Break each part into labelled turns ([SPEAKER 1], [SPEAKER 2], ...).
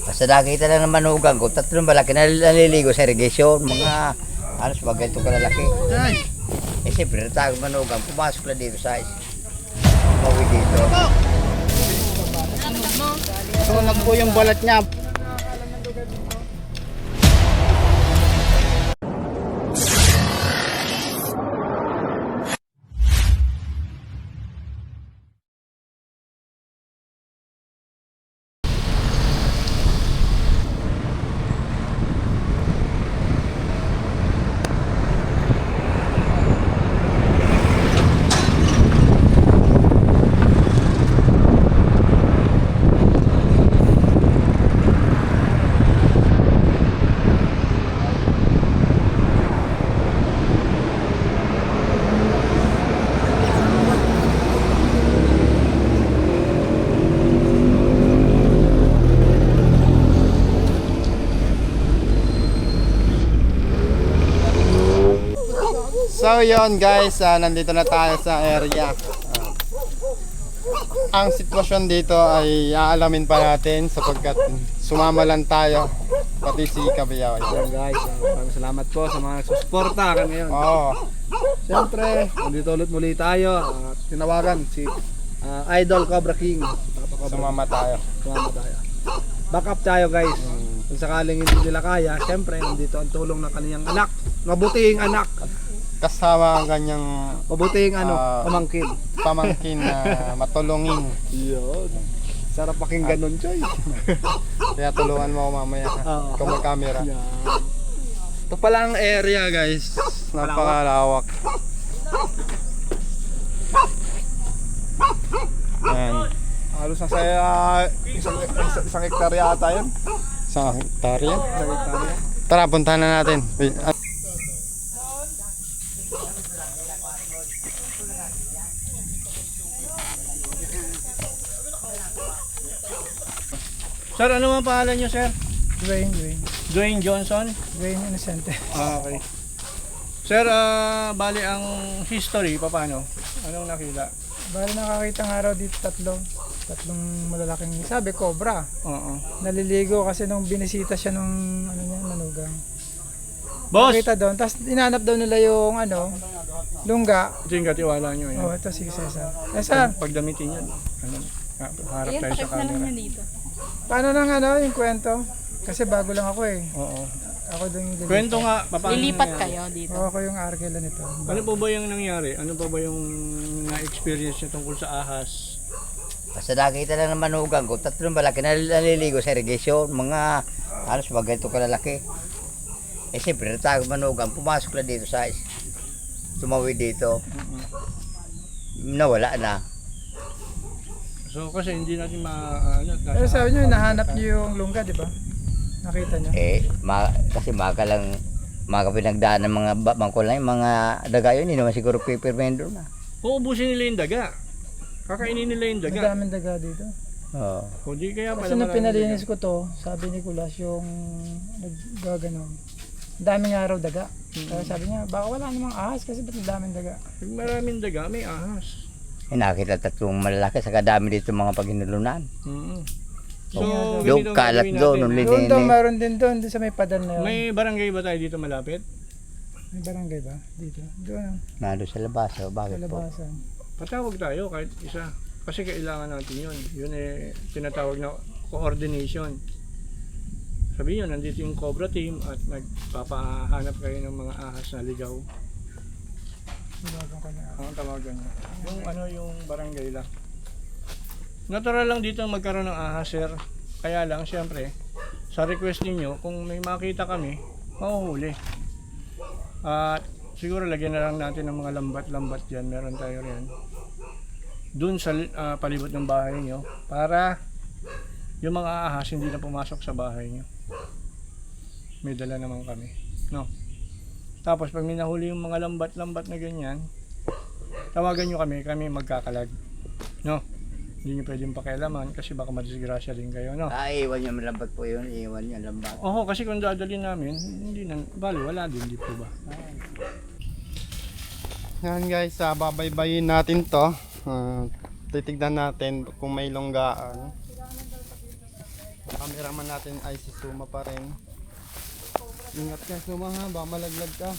[SPEAKER 1] Basta nakita lang ng manugang ko, tatlong malaki na naliligo sa irrigation, mga alas wag ganito kalalaki. Eh siyempre, natagong manugang, pumasok na dito sa mawi dito.
[SPEAKER 2] Sunog po yung balat niya. So yon guys, nandito na tayo sa area. Ang sitwasyon dito ay aalamin pa natin sapagkat sumama lang tayo, pati si Kabiyaw.
[SPEAKER 3] Ayan guys, maraming salamat po sa mga nagsusuporta kami ngayon.
[SPEAKER 2] Oo.
[SPEAKER 3] Siyempre, nandito ulit muli tayo. Tinawagan si Idol Cobra King.
[SPEAKER 2] Sumama tayo.
[SPEAKER 3] Sumama tayo. Back up tayo guys. Kung sakaling hindi nila kaya, siyempre nandito ang tulong ng kaniyang anak. Mabutihing anak.
[SPEAKER 2] Kasama ang kanyang
[SPEAKER 3] Mabutihing pamangkin.
[SPEAKER 2] pamangkin na matulungin.
[SPEAKER 3] Yun. Sarap pakinggan nun, Choy.
[SPEAKER 2] Kaya tulungan mo ako mamaya
[SPEAKER 3] Oo.
[SPEAKER 2] kung mag-camera.
[SPEAKER 3] Yan.
[SPEAKER 2] Ito pala ang area guys. Napakalawak. Ayan.
[SPEAKER 3] Halos na sa isang hektarya ata yun.
[SPEAKER 2] Isang hektarya.
[SPEAKER 3] Isang hektarya.
[SPEAKER 2] Tara, puntahan na natin.
[SPEAKER 3] Sir, ano ang pangalan niyo, sir?
[SPEAKER 4] Dwayne
[SPEAKER 3] Dwayne Johnson?
[SPEAKER 4] Innocente.
[SPEAKER 3] Okay. Sir, bali ang history, paano? Anong nakita?
[SPEAKER 4] Bali nakakita nga raw dito tatlong malalaking, sabi cobra.
[SPEAKER 3] Oo.
[SPEAKER 4] Naliligo kasi nung binisita siya nung manugang.
[SPEAKER 3] Boss!
[SPEAKER 4] Nakita doon, tapos inanap daw nila yung lungga.
[SPEAKER 3] Ito yung katiwala nyo.
[SPEAKER 4] Oh, ito sige Cesar. Cesar,
[SPEAKER 3] Pagdamitin yan. Harap tayo sa camera.
[SPEAKER 4] paano nang yung kwento? Kasi bago lang ako eh.
[SPEAKER 3] Oo.
[SPEAKER 4] Ako doon yung lilipat.
[SPEAKER 3] Kwento nga, paano
[SPEAKER 5] Lilipat
[SPEAKER 3] nangyari?
[SPEAKER 5] kayo dito.
[SPEAKER 4] Oo, ako yung arkela nito.
[SPEAKER 3] Ano po ba yung nangyari? Ano pa ba yung na-experience nyo tungkol sa ahas?
[SPEAKER 1] Basta nakita lang ng manugang ko, tatlong malaki na naliligo sa irrigation, mga alas wag ganito kalalaki. Eh siyempre, natagong manugang, pumasok na dito sa tumawi dito. Nawala na.
[SPEAKER 3] So kasi hindi natin
[SPEAKER 4] Pero sabi niyo, nahanap niyo yung lungga, di ba? Nakita niyo?
[SPEAKER 1] Kasi maga pinagdaan ng mga bangko lang, yung mga daga yun, hindi naman siguro pipirmendo na.
[SPEAKER 3] Uubusin nila yung daga. Kakainin nila yung daga.
[SPEAKER 4] Madaming daga dito.
[SPEAKER 1] Oo.
[SPEAKER 3] O di kaya
[SPEAKER 4] Kasi
[SPEAKER 3] pala
[SPEAKER 4] nung pinalinis ko to, sabi ni Kulas yung naggaganon. Daming nga raw daga. Kaya sabi niya, baka wala namang ahas kasi ba't daming daga?
[SPEAKER 3] Pag maraming daga, may ahas.
[SPEAKER 1] Nakita tatlong malalaki sa kadami dito mga paghinulunan.
[SPEAKER 3] So,
[SPEAKER 1] Yung
[SPEAKER 3] ganito ang
[SPEAKER 1] kalat
[SPEAKER 3] gagawin
[SPEAKER 1] doon,
[SPEAKER 3] natin,
[SPEAKER 1] nung
[SPEAKER 3] ha?
[SPEAKER 4] Doon daw, meron din doon sa may padan na yun.
[SPEAKER 3] May barangay ba tayo dito malapit?
[SPEAKER 4] May barangay ba? Dito. Doon,
[SPEAKER 1] Nado sa labas,
[SPEAKER 4] sa
[SPEAKER 1] bakit po?
[SPEAKER 4] labasan.
[SPEAKER 3] Patawag tayo kahit isa. Kasi kailangan natin yun. Yun tinatawag na coordination. Sabi nyo, nandito yung Cobra team at nagpapahanap kayo ng mga ahas na ligaw.
[SPEAKER 4] Tawagan ko na.
[SPEAKER 3] Ang tawagan nyo. Yung barangay lang. Natural lang dito magkaroon ng ahas, sir. Kaya lang, syempre, sa request ninyo, kung may makita kami, mahuhuli. At siguro lagyan na lang natin ng mga lambat-lambat dyan. Meron tayo riyan. Doon sa palibot ng bahay nyo para yung mga ahas hindi na pumasok sa bahay nyo. May dala naman kami. No? Tapos pag may nahuli yung mga lambat-lambat na ganyan, tawagan nyo kami magkakalag. No? Hindi nyo pwedeng pakialaman kasi baka madisgrasya din kayo, no?
[SPEAKER 1] Iwan niya malambat po yun, iwan niya lambat.
[SPEAKER 3] Oo, kasi kung dadalhin namin, hindi na, wala din, di po ba?
[SPEAKER 2] Yan guys, babaybayin natin to. Titignan natin kung may longgaan. cameraman natin ay si Suma pa rin. Ingat ka Suma ha, baka malaglag ka.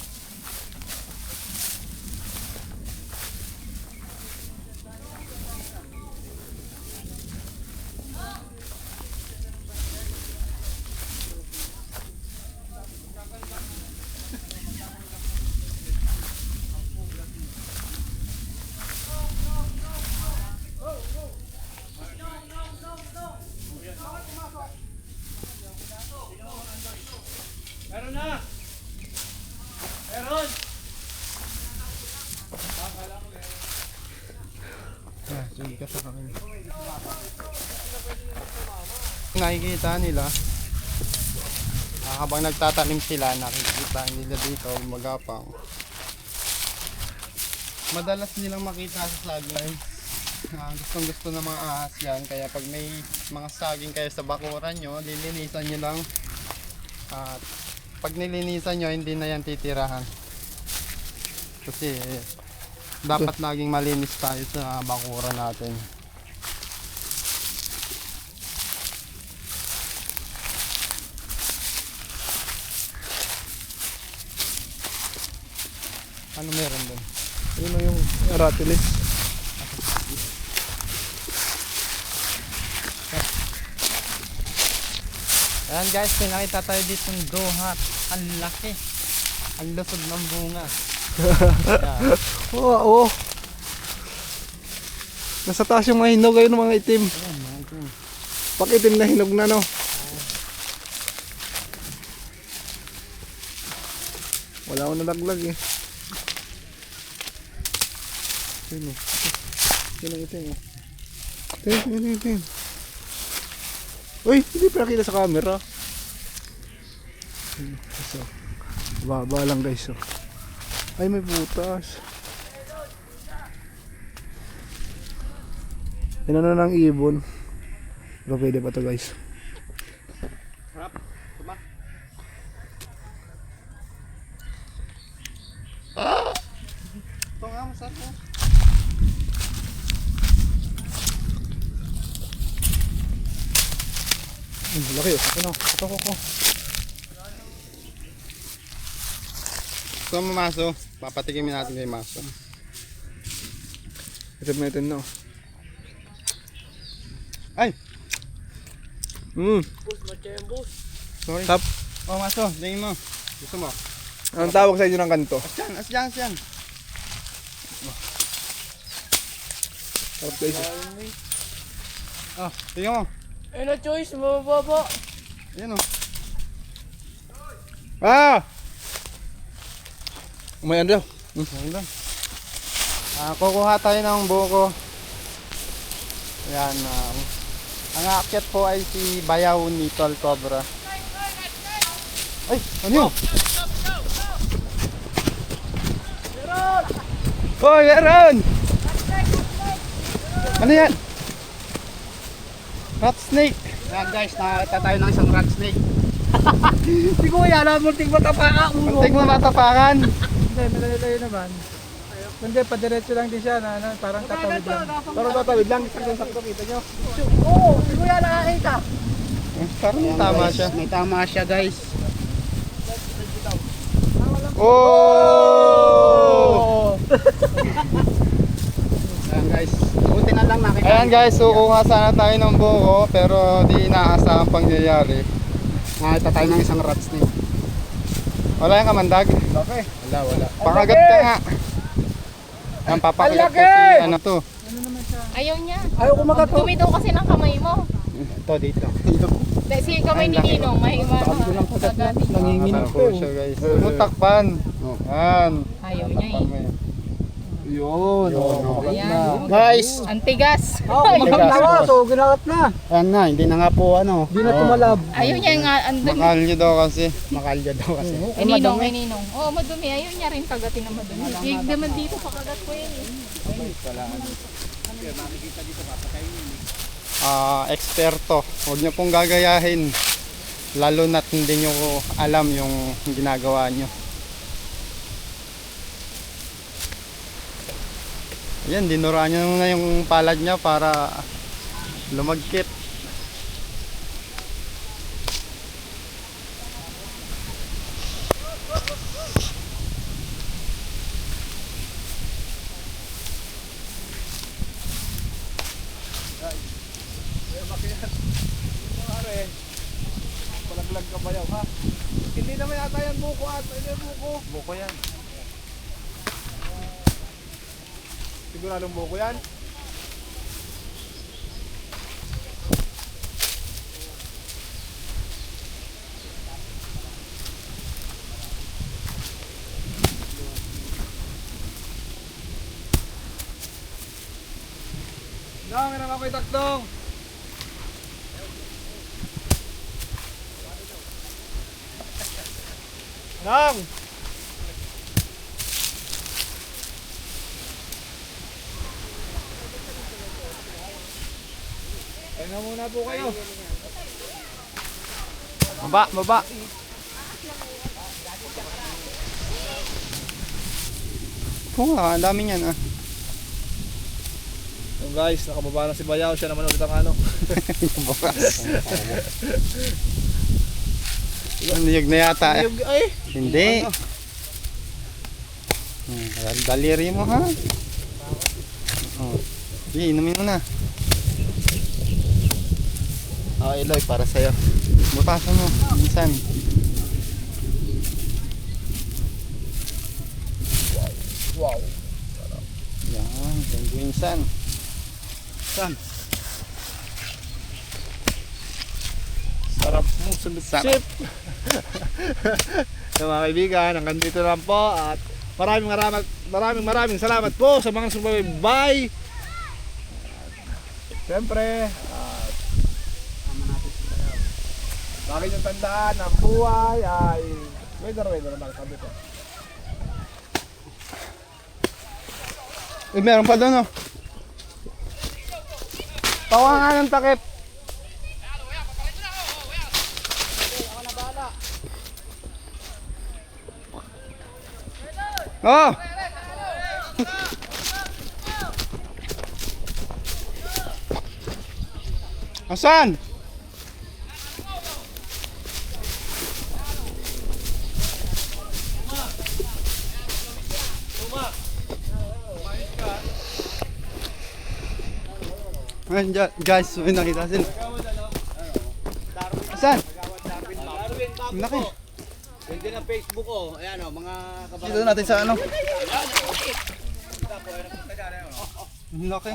[SPEAKER 3] Meron na! Meron!
[SPEAKER 2] Sunod ka sa akin. Nakikita nila habang nagtatanim sila, nakikita nila dito magapang. Madalas nilang makita sa saging. Gustong gusto ng mga ahas yan, kaya pag may mga saging kayo sa bakuran nyo, lilinisan nyo lang. At pag nilinisan nyo, hindi na yan titirahan. Kasi dapat laging malinis tayo sa bakuran natin. Ano meron doon?
[SPEAKER 3] Yun na yung ratilis.
[SPEAKER 2] Ayan guys, pinakita tayo dito ng duhat. Ang laki. Ang lusog ng bunga. Ayan.
[SPEAKER 3] Oo. Nasa taas yung mga hinog ayun, mga itim.
[SPEAKER 2] Ayan, mga ito.
[SPEAKER 3] Pakitim na hinog na, no? Wala akong nalaglag eh. Yun o. Yun ang itim o. Yun ang itim. Uy, hindi pa nakita sa camera. So, baba lang guys. Oh. Ay, may butas. Yan na ng ibon. Pero pwede pa to guys.
[SPEAKER 2] Harap. Tuma. Ito nga, masarap mo.
[SPEAKER 3] Laki oh. Ito ko.
[SPEAKER 2] So, mamaso. Papatikimin natin kay Maso.
[SPEAKER 3] Ito natin na.
[SPEAKER 2] Ay! Sorry.
[SPEAKER 3] Tap.
[SPEAKER 2] Oh, Maso. Tingin mo. Gusto mo?
[SPEAKER 3] Anong tawag sa inyo ng ganito?
[SPEAKER 2] Asyan.
[SPEAKER 3] Sarap guys.
[SPEAKER 2] Ah, tingin mo.
[SPEAKER 4] Ano choice mo, baba?
[SPEAKER 2] Ayan o.
[SPEAKER 3] Ah! Umayan daw.
[SPEAKER 2] Ayan lang. Kukuha tayo ng buko. Ayan. Ang aakyat po ay si Bayaw ni Tol Cobra. Ay, ano yun?
[SPEAKER 3] Hoy, meron!
[SPEAKER 2] Ano yan? Rat snake. Ayan guys, nakakita tayo ng isang rat snake.
[SPEAKER 4] Hindi ko yan, muntik matapaka.
[SPEAKER 2] Muntik mo matapakan.
[SPEAKER 4] Hindi, malalayo naman. Hindi, padiretso lang din siya na parang tatawid lang.
[SPEAKER 3] Parang tatawid lang. Sakto, kita nyo.
[SPEAKER 4] Oo, hindi ko yan nakakita.
[SPEAKER 2] Parang tama siya.
[SPEAKER 1] May tama siya guys.
[SPEAKER 2] Oh!
[SPEAKER 1] Ayan guys. Buti na lang nakita.
[SPEAKER 2] Ayan guys, kukuha sana tayo ng buko pero di inaasahang pangyayari.
[SPEAKER 1] Nakita tayo ng isang rat snake.
[SPEAKER 2] Wala yung kamandag.
[SPEAKER 1] Okay. Wala.
[SPEAKER 2] Pakagat ka nga. Ang papakagat ko si ano to.
[SPEAKER 5] Ayaw niya.
[SPEAKER 4] Ayaw ko makato.
[SPEAKER 5] Dumi daw kasi ng kamay mo.
[SPEAKER 1] Ito dito.
[SPEAKER 5] Dahil si kamay ni Ninong,
[SPEAKER 4] Nanginginig
[SPEAKER 2] Natakbo siya guys. Takpan. Yan.
[SPEAKER 5] Ayaw niya
[SPEAKER 2] Takpan
[SPEAKER 5] eh.
[SPEAKER 2] mo yan.
[SPEAKER 3] Yun.
[SPEAKER 5] Ayan.
[SPEAKER 1] Guys.
[SPEAKER 5] Antigas.
[SPEAKER 4] Ginawa, so ginawat na.
[SPEAKER 1] Ayan na, hindi na nga po ano.
[SPEAKER 4] Hindi na tumalab.
[SPEAKER 5] Ayaw niya nga andun.
[SPEAKER 2] Makalyo daw kasi.
[SPEAKER 1] Makalya daw kasi.
[SPEAKER 5] Kay Ninong, kay Ninong. Oo, madumi. Ayaw niya rin kagatin na madumi. Hindi naman dito pakagat ko yan eh.
[SPEAKER 2] Eksperto. Huwag niyo pong gagayahin. Lalo na't hindi niyo alam yung ginagawa niyo. Yan, dinuraan niyo na yung palad niya para lumagkit.
[SPEAKER 3] vlog ka Bayaw ha. Hindi naman yata yan buko at hindi buko.
[SPEAKER 2] Buko yan.
[SPEAKER 3] Siguradong buko yan. Dami na ako'y takdong. Nang! Kaya na muna po kayo.
[SPEAKER 2] Baba. Oo nga, ang dami niyan ah.
[SPEAKER 3] So guys, nakababa na si Bayaw. Siya naman ulit ang ano.
[SPEAKER 2] Niyog na yata eh.
[SPEAKER 3] Ay!
[SPEAKER 2] Hindi. Daliri mo ha. Oh. Di, inumin mo na. Eloy, para sa'yo. Butasan mo, minsan.
[SPEAKER 3] Wow!
[SPEAKER 2] Yan, thank you minsan. San?
[SPEAKER 3] Sarap mo sumitsip. So mga kaibigan, hanggang dito lang po at maraming salamat po sa mga sumaybay. Siyempre, lagi niyong tandaan ang buhay ay weather lang sabi ko.
[SPEAKER 2] Meron pa doon oh. Tawa nga ng takip. Oh! Asan? Ayan guys, may nakita sila. Asan? Ang laki.
[SPEAKER 1] Pwede na Facebook ko. Ayan o, mga kabarangay.
[SPEAKER 2] Dito natin sa ano? Ang laki.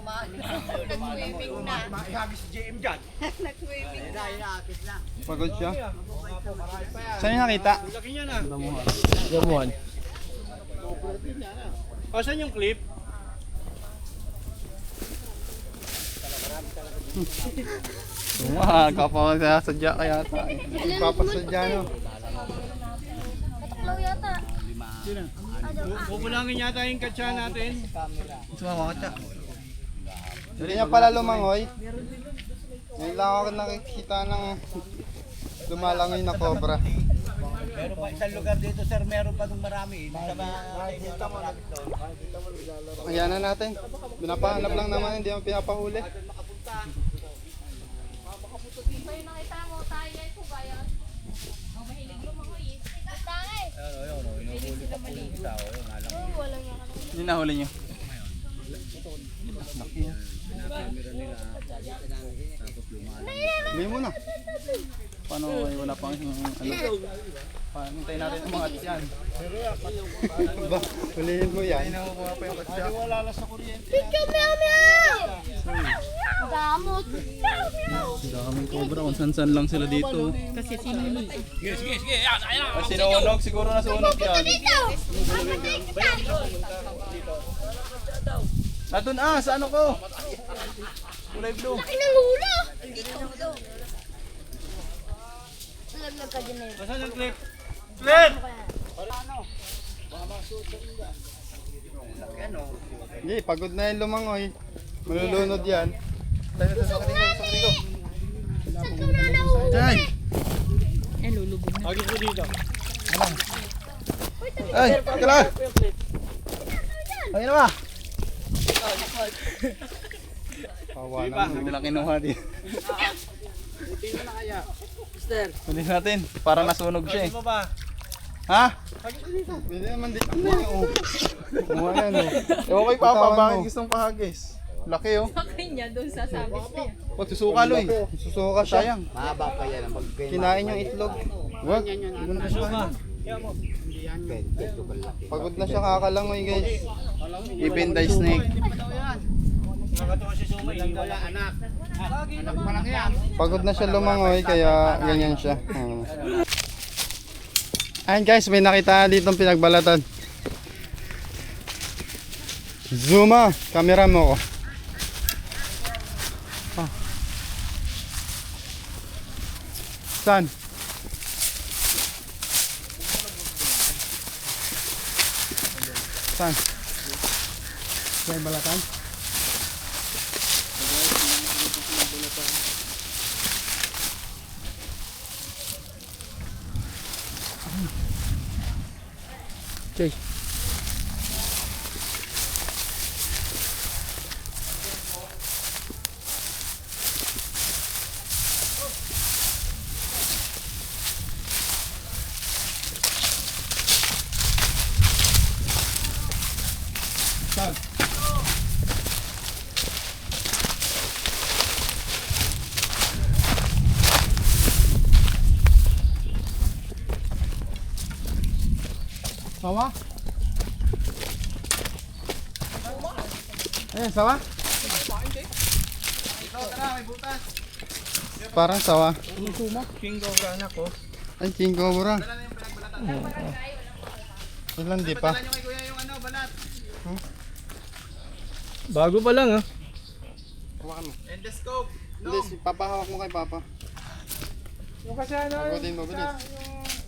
[SPEAKER 5] Nag-swimming na.
[SPEAKER 1] Maihagis si JM dyan.
[SPEAKER 5] Nag-swimming na.
[SPEAKER 1] Inaakit na.
[SPEAKER 2] Pagod siya. Saan yung nakita?
[SPEAKER 3] Laki niya na. Damuhan. Asan yung clip?
[SPEAKER 2] Kapasadya ka yata. Kapasadya no.
[SPEAKER 5] Kataklaw yata.
[SPEAKER 3] Bubulangin yata yung katsa natin.
[SPEAKER 2] Sumama ka siya. Hindi niya pala lumangoy. Ngayon lang ako nakikita ng lumalangoy na cobra.
[SPEAKER 1] Meron pa isang lugar dito sir, meron pa nung marami. Sa mga
[SPEAKER 2] Ayan na natin. Pinapahanap lang naman, hindi mo pinapahuli.
[SPEAKER 5] May nakita mo tayo ay pubayan. Ang mahilig lumangoy eh. Tangay! Mahilig sila maligo. Oo, walang yan.
[SPEAKER 2] Hindi nahuli nyo. Hindi mo na. Paano wala pang ano? Hintayin natin ang mga atsyan. Ba, hulihin mo yan. Hindi na makuha pa yung atsyan.
[SPEAKER 5] Picture meow meow! Damot!
[SPEAKER 2] Daming cobra, kung san-san lang sila dito.
[SPEAKER 5] Kasi sinunod.
[SPEAKER 2] Ay, sinunog, siguro nasunog yan.
[SPEAKER 5] Dito!
[SPEAKER 2] Natun sa ano ko? Kulay blue.
[SPEAKER 5] Laki ng ulo! Dito! Nalaglag ka dyan na yun.
[SPEAKER 3] Asan yung clip? Clip!
[SPEAKER 2] Hindi, pagod na yung lumangoy. Malulunod yan. Tayo sa sakali ko.
[SPEAKER 5] Saan ka na nahuli?
[SPEAKER 2] Ay!
[SPEAKER 3] Agis mo dito.
[SPEAKER 2] Ay! Kala! Ay na ba? Kawa naman, hindi lang kinuha din. Pwede natin, parang nasunog siya eh.
[SPEAKER 3] Agis mo ba?
[SPEAKER 2] Ha? Pwede naman dito. Oh. Kumuha yan oh.
[SPEAKER 3] Ewan kay Papa,
[SPEAKER 2] Bitawan
[SPEAKER 3] bakit
[SPEAKER 2] mo.
[SPEAKER 3] gustong pahagis?
[SPEAKER 2] Laki oh.
[SPEAKER 5] Bakit niya doon sa sabit niya?
[SPEAKER 2] O, susuka Loy. Susuka sayang.
[SPEAKER 1] Mahaba pa yan.
[SPEAKER 2] Kinain yung itlog. Wag.
[SPEAKER 3] Suka.
[SPEAKER 1] Ganito kalaki.
[SPEAKER 2] Pagod na siya kakalangoy guys. Even the snake.
[SPEAKER 3] Nakatuwa si Suma, iniwala.
[SPEAKER 2] Pagod na siya lumangoy kaya ganyan siya. Ayun guys, may nakita ditong pinagbalatan. Zuma, camera mo ko. Ah. Saan? Saan? May balatan? Okay. Saan? Sawa? Ayan, sawa? Parang sawa.
[SPEAKER 3] King Cobra anak ko.
[SPEAKER 2] Ay, king cobra. Ilan di pa?
[SPEAKER 3] Bago pa lang ah.
[SPEAKER 2] Hawakan mo. Endoscope. Hindi, papahawak mo kay Papa.
[SPEAKER 4] Yung kasi ano,
[SPEAKER 2] Pagodin mo, bilis.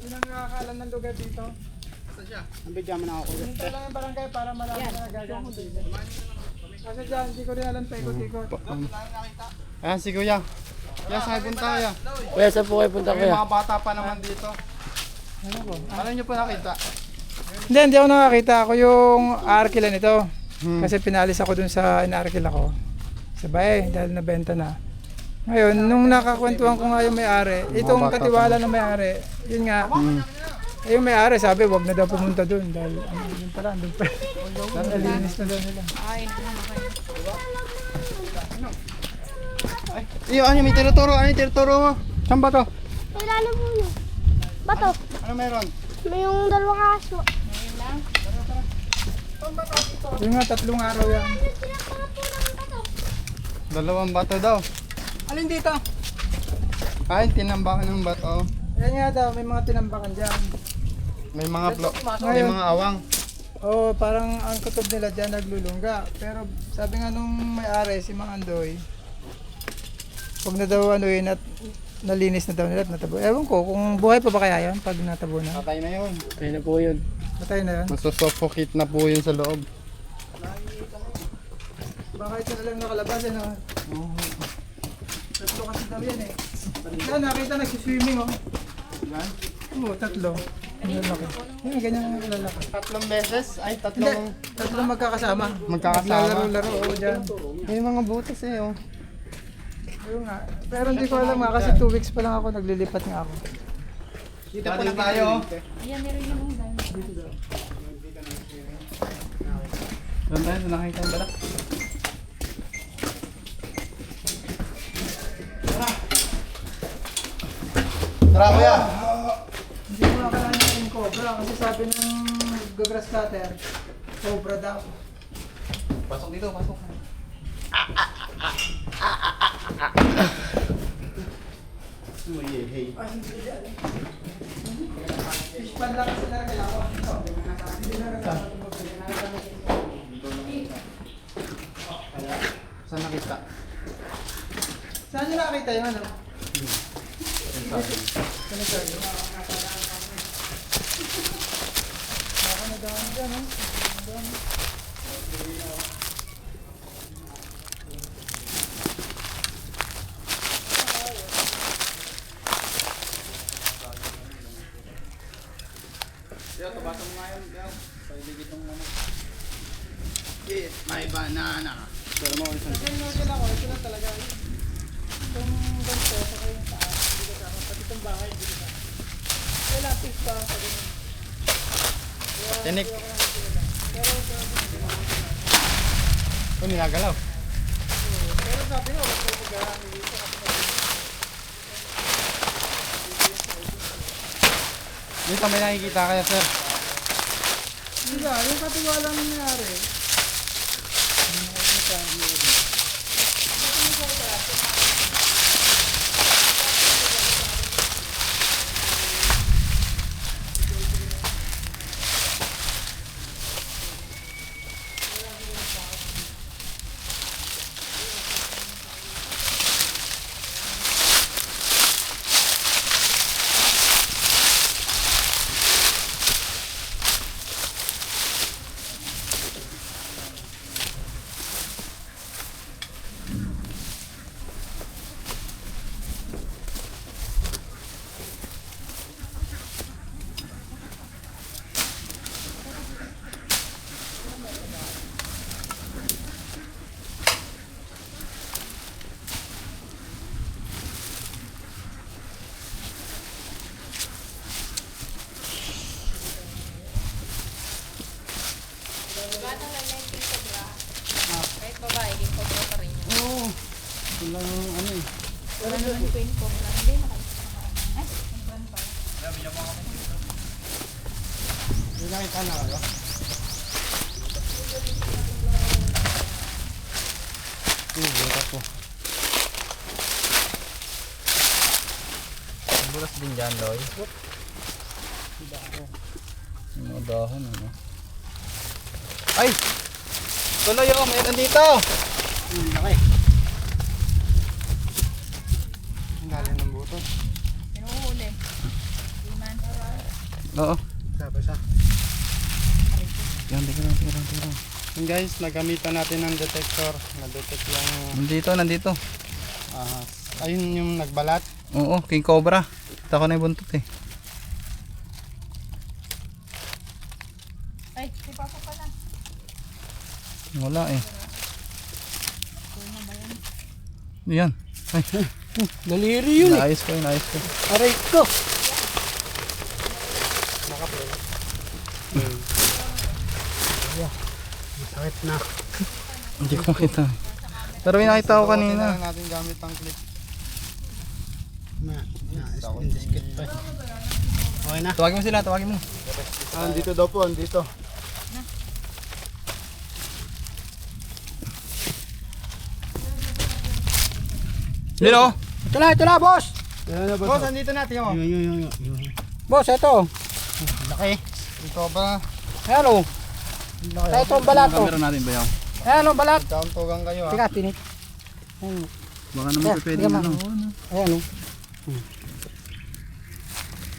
[SPEAKER 4] yung nakakalan ng lugar dito.
[SPEAKER 2] Nabigyan mo na ako.
[SPEAKER 4] Hinta lang yung barangay para malaman na gagawin dito. Kasi dyan, hindi ko rin alam paikot-ikot.
[SPEAKER 2] Ayan si Kuya. Kuya, saan kayo punta Kuya?
[SPEAKER 6] Kuya, saan po kayo punta
[SPEAKER 2] May
[SPEAKER 6] kuya?
[SPEAKER 2] mga bata pa naman dito. Ano nyo po nakita?
[SPEAKER 4] Hindi ako nakakita. Ako yung arkila nito. Kasi pinalis ako dun sa inarkila ko. Sabay, dahil nabenta na. Ngayon, nung nakakwentuhan ko nga yung may-ari, itong
[SPEAKER 2] bata
[SPEAKER 4] katiwala ng may-ari, yun nga, eh, yung may-ari sabi, wag na daw pumunta dun. Dahil, yun pala, andun pa. Nalinis na daw nila.
[SPEAKER 2] Iyo, ano may tinuturo? Ano yung tinuturo mo? Saan ba to?
[SPEAKER 7] Ilalim mo yun. Bato.
[SPEAKER 2] Ano meron?
[SPEAKER 7] May yung dalawang aso.
[SPEAKER 4] Yun nga, 3 araw yan.
[SPEAKER 2] Dalawang bato daw.
[SPEAKER 4] Alin dito?
[SPEAKER 2] Ay, tinambakan ng bato.
[SPEAKER 4] Yan nga daw, may mga tinambakan dyan.
[SPEAKER 2] May mga may
[SPEAKER 4] Ngayon,
[SPEAKER 2] mga awang.
[SPEAKER 4] oh, parang ang kutob nila dyan naglulungga. Pero sabi nga nung may-ari, si Mang Andoy, huwag na daw ano yun at nalinis na daw nila at natabo. Ewan ko, kung buhay pa ba kaya yan pag natabo na?
[SPEAKER 2] Patay na yun.
[SPEAKER 6] Kaya na po yun.
[SPEAKER 4] Patay na yan.
[SPEAKER 2] Masusuffocate na po yun sa loob.
[SPEAKER 4] Baka ito na lang nakalabas, ano? Tatlo kasi daw yan eh. Yan, nakita nagsiswimming oh.
[SPEAKER 2] Yan.
[SPEAKER 4] Oo, 3. Ang lalaki. Yan, ganyan ang lalaki.
[SPEAKER 2] 3 beses? Ay,
[SPEAKER 4] Hindi, 3 magkakasama. Naglalaro-laro, oo, dyan.
[SPEAKER 2] May mga butas eh oh.
[SPEAKER 4] Ayun nga. Pero hindi ko alam nga kasi 2 weeks pa lang ako, naglilipat nga ako.
[SPEAKER 2] Dito po na tayo oh.
[SPEAKER 5] Ayan, meron yung dami.
[SPEAKER 2] Doon tayo, nakita yung balak. Tara kuya!
[SPEAKER 4] Hindi ko makakalan yung cobra kasi sabi ng grass cutter, cobra daw.
[SPEAKER 2] Pasok dito, pasok.
[SPEAKER 4] Fish pan lang kasi na kailangan ko.
[SPEAKER 2] Saan nakita?
[SPEAKER 4] Saan nyo nakakita yung ano?
[SPEAKER 2] May banana. Pero mo isang
[SPEAKER 4] Kasi noodle ako, ito lang talaga. Itong ganito, saka yung taas, hindi kasama. Pati itong bahay, hindi kasama. Wala, fish pa.
[SPEAKER 2] tinik. Oh, nilagalaw. Dito may nakikita kaya sir.
[SPEAKER 4] Diba, yung katiwala na nangyari.
[SPEAKER 5] Kahit babae, king cobra pa rin.
[SPEAKER 2] Oo. Walang ano eh.
[SPEAKER 5] Wala naman queen cobra. Hindi,
[SPEAKER 2] May nakita na kayo? Buta po.
[SPEAKER 1] Bulas din dyan, Loy. Yung mga dahon, ano?
[SPEAKER 2] Ay! Tuloy oh, mayroon dito! Laki. Ang galing ng buto.
[SPEAKER 5] pinuhuli. Iman.
[SPEAKER 1] Oo.
[SPEAKER 2] Tapos ah.
[SPEAKER 1] Yan, tira.
[SPEAKER 2] Yun guys, nagamitan natin ng detector. Na-detect yung
[SPEAKER 1] Nandito.
[SPEAKER 2] ahas. Ayun yung nagbalat.
[SPEAKER 1] Oo, king cobra. Kita ko na yung buntot eh.
[SPEAKER 5] Ay, di pa pa pala.
[SPEAKER 1] Wala eh. Yan. Ay,
[SPEAKER 6] Daliri yun eh.
[SPEAKER 1] naayos ko.
[SPEAKER 6] Aray ko.
[SPEAKER 2] Sakit na.
[SPEAKER 1] Hindi ko makita. Pero may nakita ko kanina.
[SPEAKER 2] Kailangan natin gamit ang clip. Okay na.
[SPEAKER 1] Tawagin mo sila, tawagin mo.
[SPEAKER 2] Andito daw po, andito.
[SPEAKER 1] Dito.
[SPEAKER 6] Ito na, boss.
[SPEAKER 2] Boss, andito na. Tingnan mo.
[SPEAKER 6] Boss, ito.
[SPEAKER 2] Laki. Ito ba?
[SPEAKER 6] Ayan o. Ito ang balat o.
[SPEAKER 1] Camera natin ba yan?
[SPEAKER 6] Ayan o, balat.
[SPEAKER 2] Kauntugan kayo ha.
[SPEAKER 6] Teka, tinit.
[SPEAKER 1] Baka naman pwede
[SPEAKER 6] teka,
[SPEAKER 1] ano.
[SPEAKER 6] Ayan o.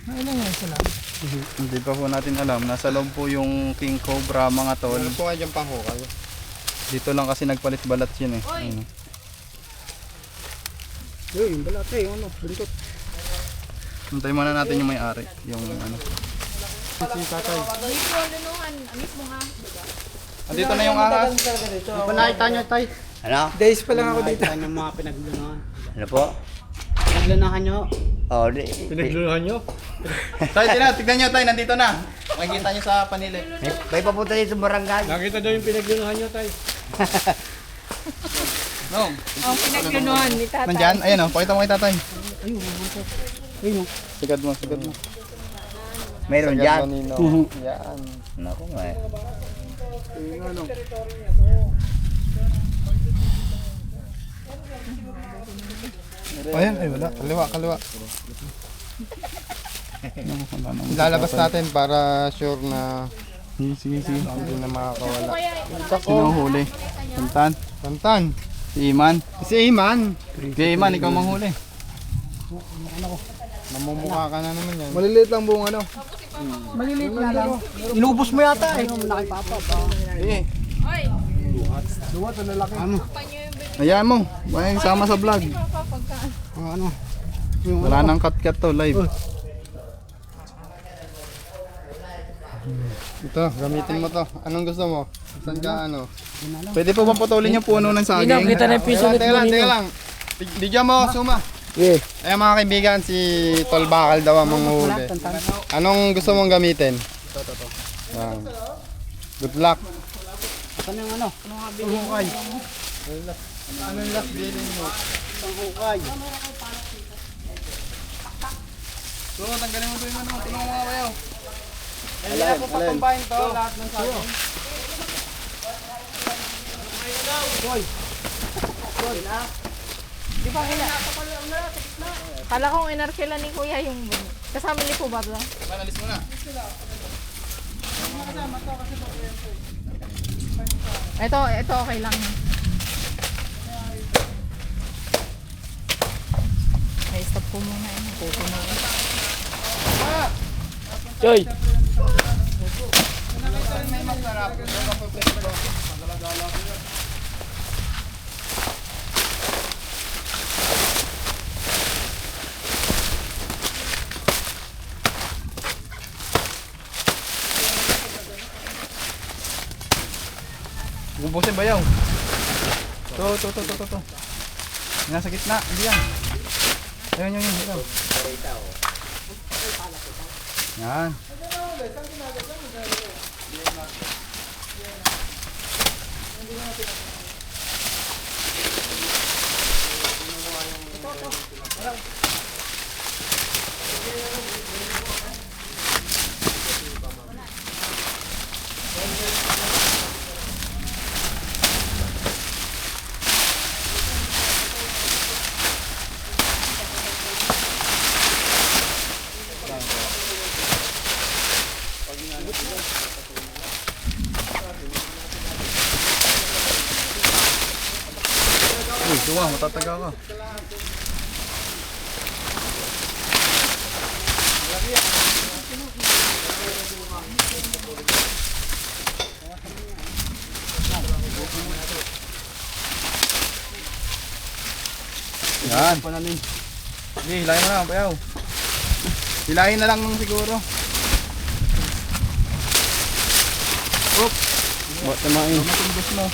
[SPEAKER 4] Nailan yan sila?
[SPEAKER 1] Hindi pa po natin alam. Nasa loob po yung king cobra mga tol.
[SPEAKER 2] Ano po nga dyan pang hukay?
[SPEAKER 1] Dito lang kasi nagpalit balat yun eh. Ayun.
[SPEAKER 6] Uy, yung balat eh. Ano, buntot.
[SPEAKER 1] Hintay muna natin yung may-ari. Yung ano.
[SPEAKER 2] Si tatay.
[SPEAKER 5] Mismo, lunuhan. Mismo ha.
[SPEAKER 1] Andito na yung ahas.
[SPEAKER 6] Ano nakita nyo, tay?
[SPEAKER 1] Ano?
[SPEAKER 4] Days pa lang ako dito.
[SPEAKER 6] Nakita nyo mga pinaglunahan.
[SPEAKER 1] Ano po?
[SPEAKER 6] Pinaglunahan nyo.
[SPEAKER 1] Oh,
[SPEAKER 3] Pinagluluhan nyo?
[SPEAKER 1] Tay, tignan nyo tay, nandito na. Makikita nyo sa panili. May papunta dito sa barangay.
[SPEAKER 3] Nakita daw yung pinaglunahan nyo, tay.
[SPEAKER 1] No.
[SPEAKER 5] Ang pinaglunuhan ni tatay.
[SPEAKER 1] Nandyan, ayan o, pakita mo kay tatay.
[SPEAKER 6] Ayun o.
[SPEAKER 1] Sigad mo. Meron dyan.
[SPEAKER 2] Yan.
[SPEAKER 1] Naku nga eh.
[SPEAKER 2] Ayan, ay wala. Kaliwa. Lalabas natin para sure na
[SPEAKER 1] Sige.
[SPEAKER 2] hindi na makakawala.
[SPEAKER 1] Sino huli? Tantan?
[SPEAKER 2] Tantan.
[SPEAKER 1] Si Iman?
[SPEAKER 2] Si Iman.
[SPEAKER 1] Si Iman, ikaw manghuli.
[SPEAKER 2] Namumukha ka na naman yan.
[SPEAKER 4] Maliliit lang buong ano.
[SPEAKER 6] Maliliit nga lang. Inubos mo yata eh. Nakipapa pa.
[SPEAKER 1] Sige.
[SPEAKER 5] Oy,
[SPEAKER 4] Duwat na lalaki.
[SPEAKER 5] panyo yung bibig.
[SPEAKER 1] Hayaan mo. May sama sa vlog.
[SPEAKER 5] Pagka.
[SPEAKER 2] Ano?
[SPEAKER 1] Wala nang cut to live.
[SPEAKER 2] Ito, gamitin mo to. Anong gusto mo? Saan ka ano?
[SPEAKER 1] Pwede po bang putulin yung puno ng saging?
[SPEAKER 6] Kita na yung piso ulit mo
[SPEAKER 2] Teka lang. Bigyan mo, suma.
[SPEAKER 6] Yeah.
[SPEAKER 2] Ayan mga kaibigan, si Tol Bakal daw ang manghuli. Anong gusto mong gamitin? Yan. Good luck.
[SPEAKER 6] Saan yung ano?
[SPEAKER 2] Anong last billing mo? Ang hukay. So, tanggalin mo ito yung ano. Tulungan mo nga kayo. Hindi na po patumbahin to. Lahat ng saging.
[SPEAKER 5] Di ba kila? Kala kong inarkila ni Kuya yung kasama ni po ba ito?
[SPEAKER 2] Panalis mo na.
[SPEAKER 5] Ito okay lang. Ay, stop ko muna yun. Kuko na yun.
[SPEAKER 6] Choy!
[SPEAKER 2] May masarap. Magala-gala ko yun. Ubusin bayaw. To. Nasa gitna, hindi yan. Ayun. Ito. Yan. Uy, tuwa, matataga ka. Yan. Sige, hilahin mo na, bayaw. Hilahin na lang nung siguro. Oop. Ba't tamain? Matumbos mo.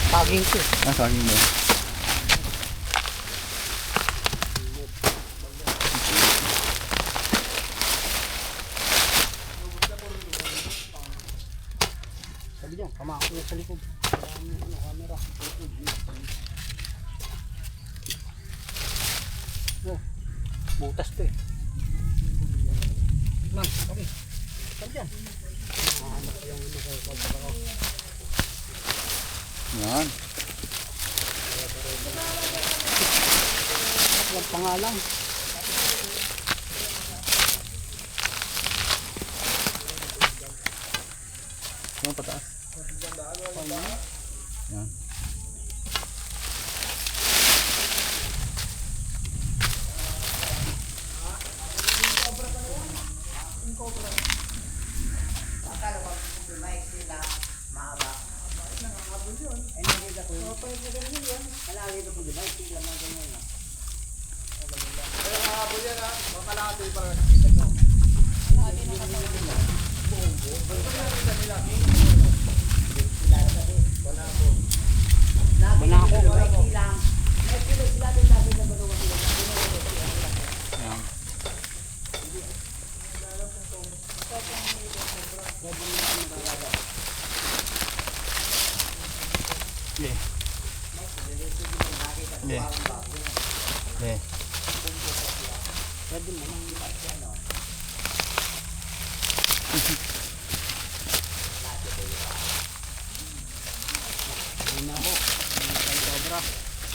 [SPEAKER 6] Paging ko.
[SPEAKER 2] Saging mo.
[SPEAKER 6] Sabi niya, kamakot niya sa likod. Camera. Oh, butas to eh. Man, sabi. Sabi dyan.
[SPEAKER 2] Yan.
[SPEAKER 6] Huwag pangalan.
[SPEAKER 2] Yung pataas. Yan.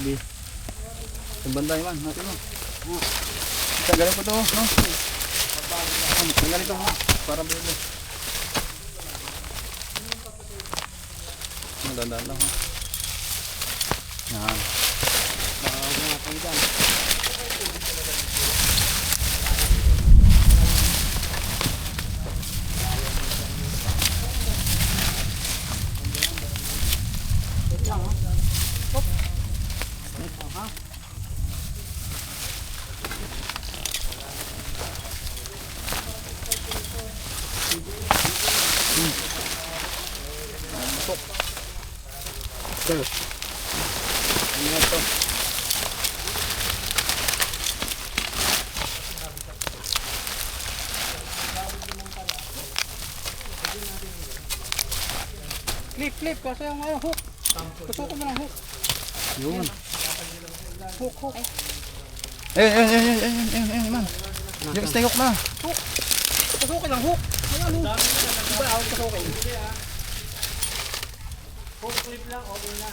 [SPEAKER 2] Di. Banday man, natin mo. Tagalan po to, no? Tanggalin ito mo, para bebe. Madadaan lang, ha? Yan. Ano ito?
[SPEAKER 6] Clip, kasi yung hook. Tutukan mo ng hook.
[SPEAKER 2] Yun. Ayun, man. Yung snake hook na.
[SPEAKER 6] Pasukin lang, hook. Ayan, hook. Diba, ako pasukin.
[SPEAKER 3] Hook clip lang, okay na.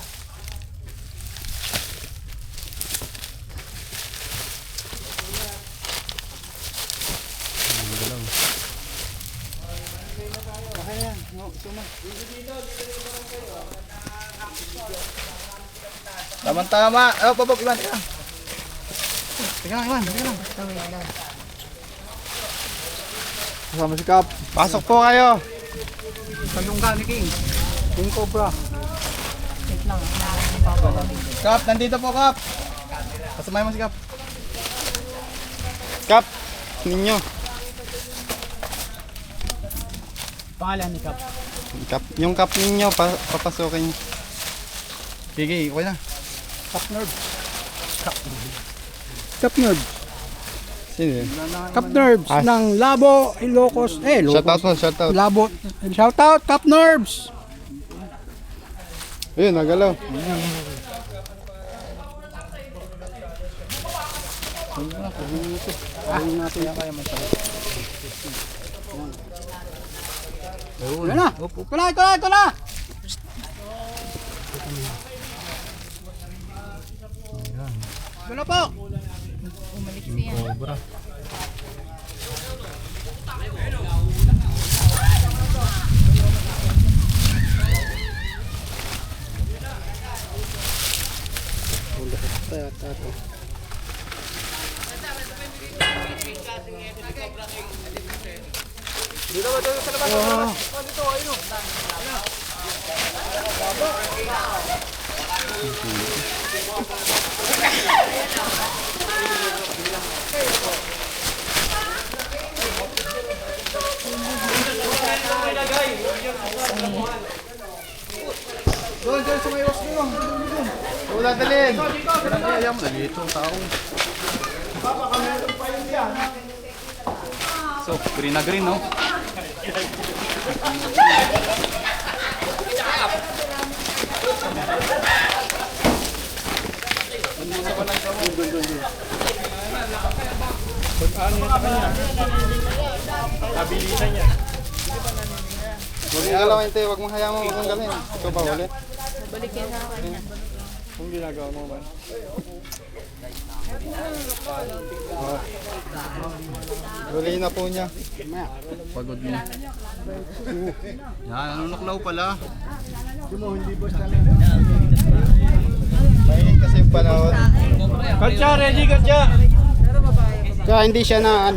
[SPEAKER 2] Tama-tama. Oh, babab, Iwan. Teka lang, Iwan. Teka lang. Kasama si Kap. Pasok po kayo.
[SPEAKER 6] Salungga ni King. King Cobra.
[SPEAKER 2] Kap, nandito po, Kap. Pasamay mo si Kap. Kap, ninyo.
[SPEAKER 6] Pangalan ni Kap.
[SPEAKER 2] Kap, yung Kap ninyo, papasukin. Sige, okay na.
[SPEAKER 6] Cup Nerds. Cup Nerds.
[SPEAKER 2] Sino yun?
[SPEAKER 6] Cup Nerds ng Labo, Ilocos.
[SPEAKER 2] Shoutout mo, shoutout.
[SPEAKER 6] Labo. Shoutout, Cup Nerds.
[SPEAKER 2] Ayun, nagalaw.
[SPEAKER 6] Yan na. Ito na. Ito na po.
[SPEAKER 5] Umalik siya.
[SPEAKER 2] Doon sa may was nyo. Wala dalhin. Kaya mo, nalito ang tao. So, green na green, no?
[SPEAKER 3] Pag-ano niya sa kanya. Abilisan niya.
[SPEAKER 2] Huwag mo galawin, te. Huwag mong hayaan mo matanggalin. Ikaw pa huli.
[SPEAKER 5] Balik yan sa akin.
[SPEAKER 3] Kung ginagawa mo man.
[SPEAKER 2] Huli na po niya. Pagod mo. Yan, nanunuklaw pala. Mainit kasi yung panahon.
[SPEAKER 3] Katya, ready Katya!
[SPEAKER 2] Kaya hindi siya na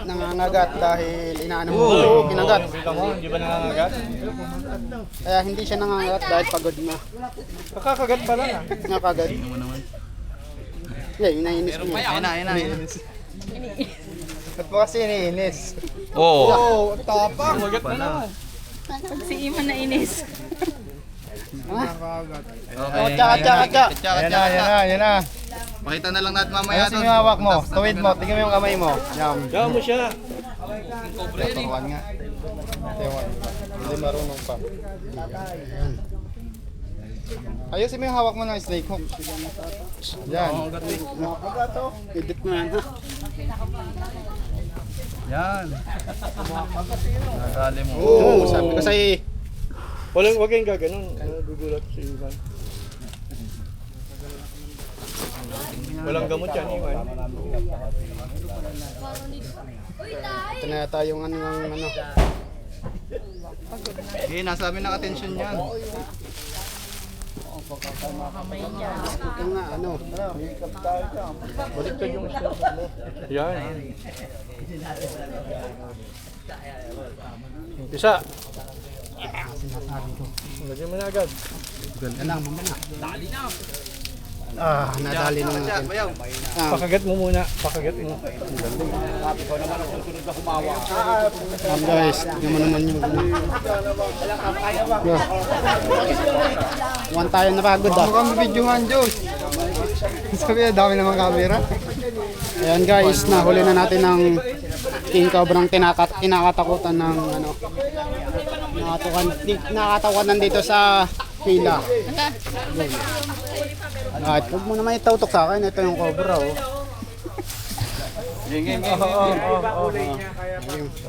[SPEAKER 2] nangangagat dahil inaano mo, kinagat.
[SPEAKER 3] Hindi ba nangangagat?
[SPEAKER 2] Kaya hindi siya nangangagat dahil pagod na.
[SPEAKER 3] Nakakagat pa lang ah.
[SPEAKER 2] Nakagat. Yeah, inainis mo. Inainis. Ba't mo kasi iniinis? Oo. Tapang.
[SPEAKER 3] Kumagat na naman.
[SPEAKER 5] Si Iman na inis.
[SPEAKER 2] Okay. Katya. Yan na. Makita na lang natin mamaya. Ayun yung hawak mo. Tuwid mo. Tingnan mo yung kamay mo. Yum.
[SPEAKER 3] Gawa mo siya.
[SPEAKER 2] Turuan nga. Ewan. Hindi marunong pa. Ayusin mo yung hawak mo ng snake hook. Yan. Edit mo yan ha. Yan. Nadali mo. Oo, sabi ko sa'yo.
[SPEAKER 3] Huwag kayong gaganon. Gugulat si Ivan. Walang gamot yan, Ivan.
[SPEAKER 2] Ito na yata yung ano. Okay, nasa amin naka-tension yan. Ito nga, ano.
[SPEAKER 3] Baliktad yung step mo. Yan. Isa. Lagyan mo na agad.
[SPEAKER 2] Ganda na, mamaya. Dali na. Nadali na natin.
[SPEAKER 3] Pakagat mo muna. Pakagat mo.
[SPEAKER 2] Guys, tignan mo naman yung one tayo napagod ah. Mukhang bibidyohan, Diyos. Sabi dami namang camera. Ayan guys, nahuli na natin ng King Cobrang kinakatakutan ng nakatakutan dito sa
[SPEAKER 6] pila. At huwag mo naman itautok sa akin. Ito yung cobra, oh.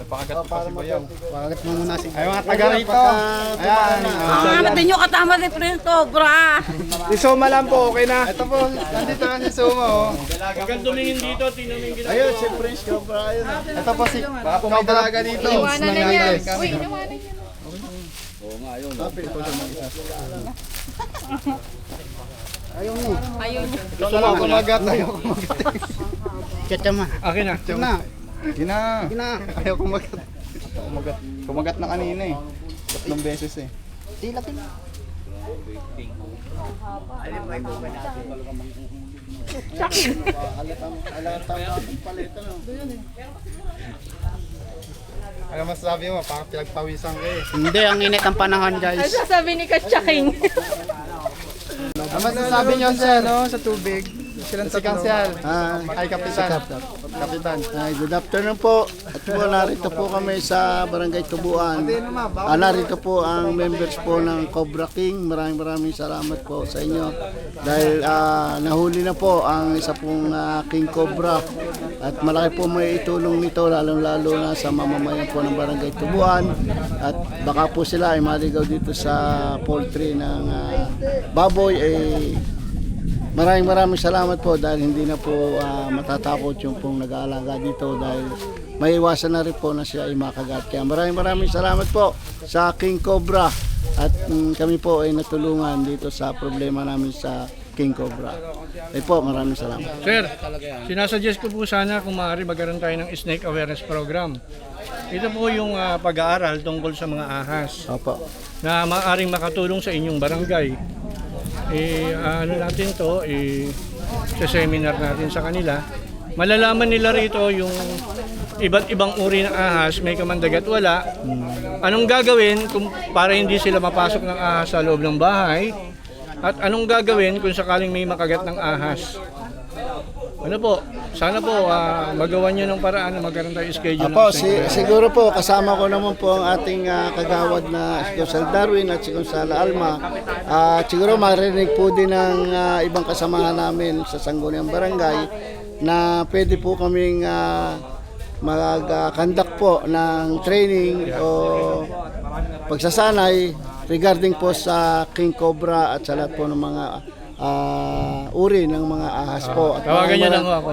[SPEAKER 6] Pakagat mo muna si...
[SPEAKER 2] Ay, mga taga rito. Ayan.
[SPEAKER 8] Natin yung katama ni Prince Cobra.
[SPEAKER 3] Isoma lang po, okay na.
[SPEAKER 2] Ito po, nandito na si Sumo.
[SPEAKER 3] Huwag kang tumingin dito, tingnan mo yung ginagawa.
[SPEAKER 6] Ayun, si Prince Cobra. Ayun.
[SPEAKER 2] Ito po si Cobra dito.
[SPEAKER 5] Iwanan na niya. Uy, iwanan niya.
[SPEAKER 6] Ayaw mo.
[SPEAKER 2] Gusto mo kumagat. Ayaw kumagat.
[SPEAKER 6] Kaya mo.
[SPEAKER 3] Akin na.
[SPEAKER 6] Na.
[SPEAKER 2] Gina.
[SPEAKER 6] Gina.
[SPEAKER 2] Ayaw kumagat. Kumagat na kanina eh. 3 beses eh.
[SPEAKER 6] Tilapin.
[SPEAKER 2] Ano masasabi mo? Parang pinagpawisan ka eh.
[SPEAKER 6] Hindi, ang init ang panahon, guys.
[SPEAKER 5] Sabi ni Katsaking.
[SPEAKER 2] Ano masasabi niyo
[SPEAKER 4] Sa ano, sa tubig. Silang
[SPEAKER 2] Si
[SPEAKER 4] tatlo.
[SPEAKER 2] Kansel.
[SPEAKER 6] Ah,
[SPEAKER 2] Ay, Kapitan. Kapitan.
[SPEAKER 6] Ay, good afternoon po. At po, narito po kami sa Barangay Tubuan. Narito po ang members po ng Cobra King. Maraming salamat po sa inyo. Dahil nahuli na po ang isa pong King Cobra. At malaki po may itulong nito, lalong-lalo na sa mamamayan po ng Barangay Tubuan. At baka po sila ay maligaw dito sa poultry ng baboy. Maraming salamat po dahil hindi na po matatakot yung pong nag-aalaga dito dahil may iwasan na rin po na siya ay makagat. Kaya maraming salamat po sa King Cobra at kami po ay natulungan dito sa problema namin sa King Cobra. Po, maraming salamat.
[SPEAKER 3] Sir, sinasuggest ko po sana kung maaari magkaroon tayo ng snake awareness program. Ito po yung pag-aaral tungkol sa mga ahas
[SPEAKER 6] Opo.
[SPEAKER 3] na maaaring makatulong sa inyong barangay. Ano natin to, sa seminar natin sa kanila. Malalaman nila rito yung iba't ibang uri ng ahas, may kamandag at wala. Anong gagawin kung para hindi sila mapasok ng ahas sa loob ng bahay? At anong gagawin kung sakaling may makagat ng ahas? Ano po, sana po magawa nyo ng paraan na magkaroon tayo schedule.
[SPEAKER 6] Apo, siguro po kasama ko naman po ang ating kagawad na si Gonzalo Darwin at si Gonzalo Alma. Siguro marinig po din ng ibang kasamahan namin sa Sangguniang Barangay na pwede po kaming mag-conduct po ng training o pagsasanay regarding po sa King Cobra at sa lahat po ng mga uri ng mga ahas po. At
[SPEAKER 3] Tawagan nyo lang ako.